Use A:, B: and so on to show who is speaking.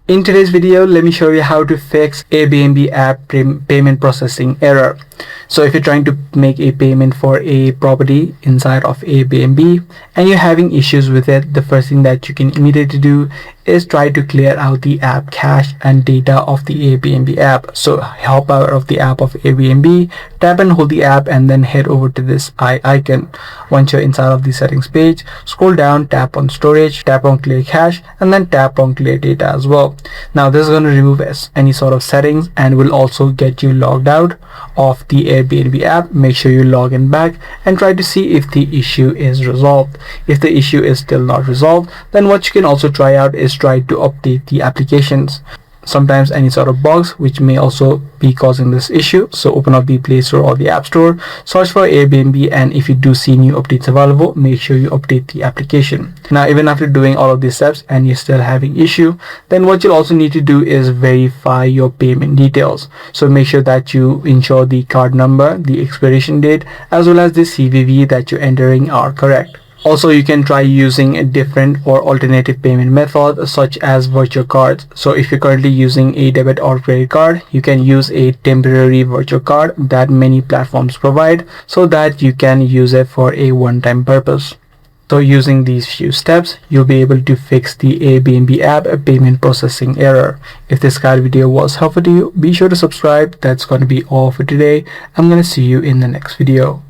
A: In today's video, let me show you how to fix Airbnb app payment processing error. So if you're trying to make a payment for a property inside of Airbnb and you're having issues with it, the first thing that you can immediately do is try to clear out the app cache and data of the Airbnb app. So hop out of the app of Airbnb, tap and hold the app, and then head over to this eye icon. Once you're inside of the settings page, scroll down, tap on storage, tap on clear cache, and then tap on clear data as well. Now this is going to remove any sort of settings and will also get you logged out of the Airbnb app. Make sure you log in back and try to see if the issue is resolved. If the issue is still not resolved, then what you can also try out is try to update the applications. Sometimes any sort of bugs which may also be causing this issue. So open up the Play Store or the App Store, search for Airbnb, and if you do see new updates available, make sure you update the application. Now even after doing all of these steps and you're still having issue, then what you'll also need to do is verify your payment details. So make sure that you ensure the card number, the expiration date, as well as the CVV that you're entering are correct. Also, you can try using a different or alternative payment method such as virtual cards. So if you're currently using a debit or credit card, you can use a temporary virtual card that many platforms provide so that you can use it for a one-time purpose. So using these few steps, you'll be able to fix the Airbnb app payment processing error. If this guide video was helpful to you, be sure to subscribe. That's going to be all for today. I'm going to see you in the next video.